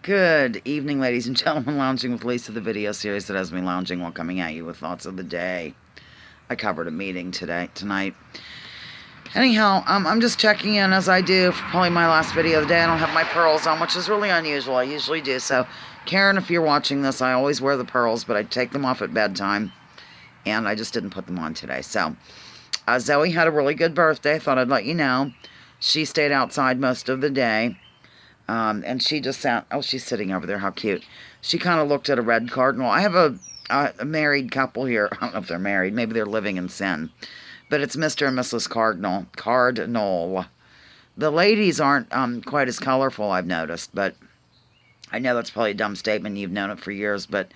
Good evening, ladies and gentlemen. Lounging with Lisa, the video series that has me lounging while coming at you with thoughts of the day. I covered a meeting tonight. Anyhow, I'm just checking in as I do for probably my last video of the day. I don't have my pearls on, which is really unusual. I usually do. So, Karen, if you're watching this, I always wear the pearls, but I take them off at bedtime, and I just didn't put them on today. So, Zoe had a really good birthday. Thought I'd let you know. She stayed outside most of the day. And she just sat, oh, she's sitting over there, how cute. She kind of looked at a red cardinal. I have a married couple here. I don't know if they're married. Maybe they're living in sin. But it's Mr. and Mrs. Cardinal. The ladies aren't quite as colorful, I've noticed. But I know that's probably a dumb statement. You've known it for years. But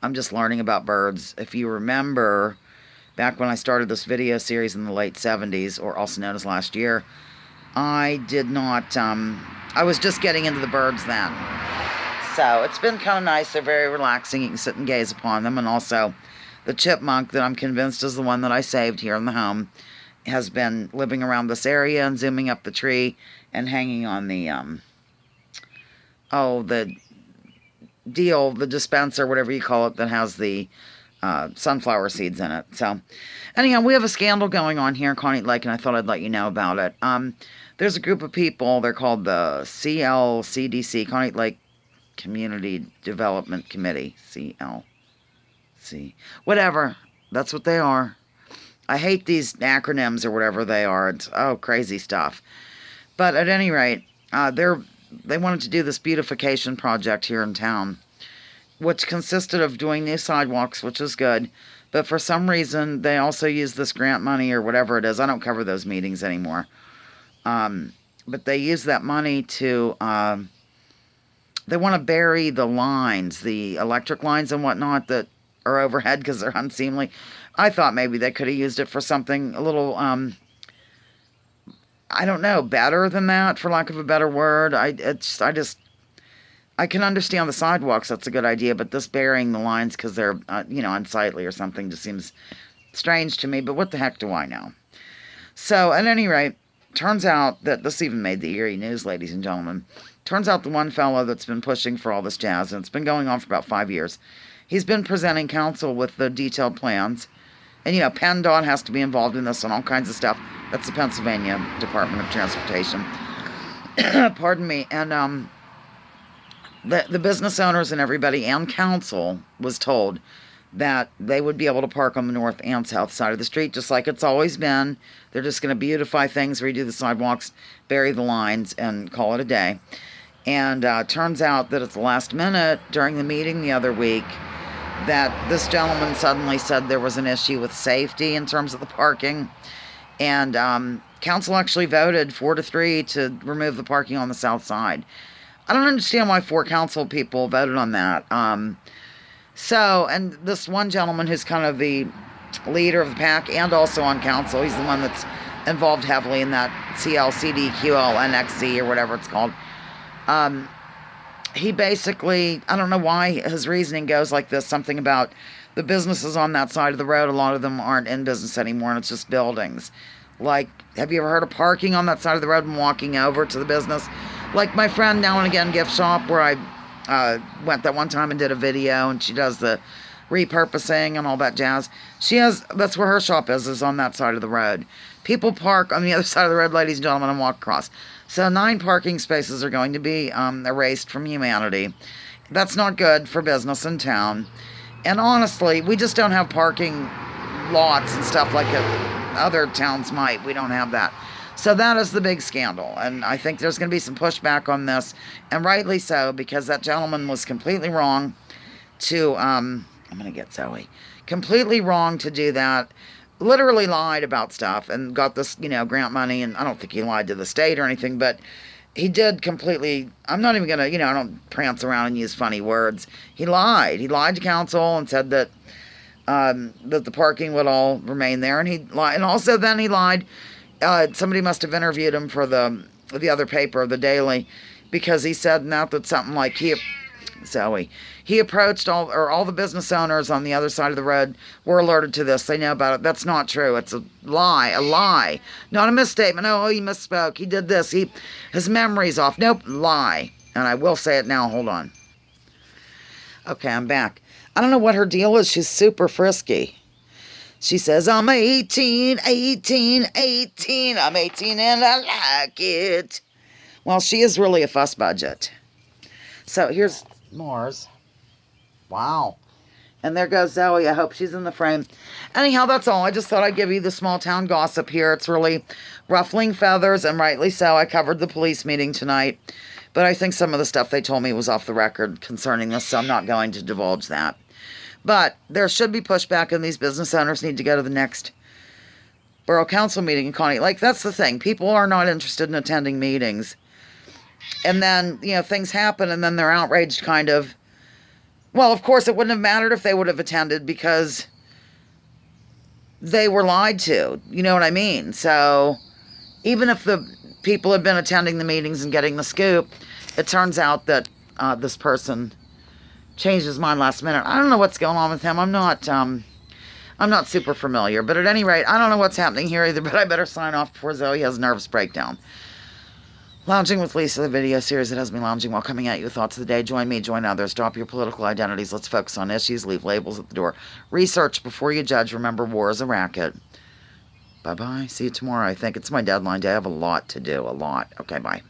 I'm just learning about birds. If you remember, back when I started this video series in the late 70s, or also known as last year, I did not... I was just getting into the birds then. So it's been kind of nice. They're very relaxing. You can sit and gaze upon them. And also the chipmunk that I'm convinced is the one that I saved here in the home has been living around this area and zooming up the tree and hanging on the, the dispenser, whatever you call it, that has the sunflower seeds in it. So anyhow, we have a scandal going on here in Coney Lake, and I thought I'd let you know about it. There's a group of people, they're called the CLCDC, Coney Lake Community Development Committee, CLC, whatever, that's what they are. I hate these acronyms or whatever they are. It's, crazy stuff. But at any rate, they wanted to do this beautification project here in town, which consisted of doing new sidewalks, which is good. But for some reason, they also use this grant money or whatever it is. I don't cover those meetings anymore. But they use that money to, they want to bury the lines, the electric lines and whatnot that are overhead because they're unseemly. I thought maybe they could have used it for something a little, I don't know, better than that, for lack of a better word. I can understand the sidewalks, that's a good idea, but this burying the lines because they're, unsightly or something just seems strange to me, but what the heck do I know? So, at any rate, turns out that this even made the Erie News, ladies and gentlemen. Turns out the one fellow that's been pushing for all this jazz, and it's been going on for about 5 years, he's been presenting council with the detailed plans. And, PennDOT has to be involved in this and all kinds of stuff. That's the Pennsylvania Department of Transportation. Pardon me. And the business owners and everybody and council was told that they would be able to park on the north and south side of the street, just like it's always been. They're just going to beautify things, redo the sidewalks, bury the lines, and call it a day. And turns out that at the last minute, during the meeting the other week, that this gentleman suddenly said there was an issue with safety in terms of the parking. And council actually voted 4-3 to remove the parking on the south side. I don't understand why 4 council people voted on that. And this one gentleman who's kind of the leader of the pack and also on council, he's the one that's involved heavily in that CLCDQLNXZ or whatever it's called. He basically, I don't know why his reasoning goes like this, something about the businesses on that side of the road, a lot of them aren't in business anymore and it's just buildings. Like, have you ever heard of parking on that side of the road and walking over to the business? Like my friend Now and Again Gift Shop, where I went that one time and did a video, and she does the repurposing and all that jazz. That's where her shop is on that side of the road. People park on the other side of the road, ladies and gentlemen, and walk across. So 9 parking spaces are going to be erased from humanity. That's not good for business in town. And honestly, we just don't have parking lots and stuff like other towns might. We don't have that. So that is the big scandal, and I think there's going to be some pushback on this, and rightly so, because that gentleman was completely wrong to, I'm going to get Zoe, completely wrong to do that, literally lied about stuff, and got this, grant money, and I don't think he lied to the state or anything, but he did completely, I'm not even going to, I don't prance around and use funny words. He lied to council and said that the parking would all remain there, and he lied, and also then he lied. Somebody must have interviewed him for the other paper, the Daily, because he said that something like he approached all the business owners on the other side of the road were alerted to this. They know about it. That's not true. It's a lie, not a misstatement. Oh, he misspoke. He did this. His memory's off. Nope, lie. And I will say it now. Hold on. Okay, I'm back. I don't know what her deal is. She's super frisky. She says, I'm 18, 18, 18. I'm 18 and I like it. Well, she is really a fuss budget. So here's Mars. Wow. And there goes Zoe. I hope she's in the frame. Anyhow, that's all. I just thought I'd give you the small town gossip here. It's really ruffling feathers, and rightly so. I covered the police meeting tonight. But I think some of the stuff they told me was off the record concerning this, so I'm not going to divulge that. But there should be pushback, and these business owners need to go to the next borough council meeting in Connie. Like, that's the thing. People are not interested in attending meetings. And then, things happen, and then they're outraged, kind of. Well, of course, it wouldn't have mattered if they would have attended because they were lied to. You know what I mean? So even if the people had been attending the meetings and getting the scoop, it turns out that this person changed his mind last minute. I don't know what's going on with him. I'm not super familiar. But at any rate, I don't know what's happening here either, but I better sign off before Zoe has a nervous breakdown. Lounging with Lisa, the video series that has me lounging while coming at you with thoughts of the day. Join me, join others. Drop your political identities. Let's focus on issues. Leave labels at the door. Research before you judge. Remember, war is a racket. Bye-bye. See you tomorrow. I think it's my deadline day. I have a lot to do. A lot. Okay, bye.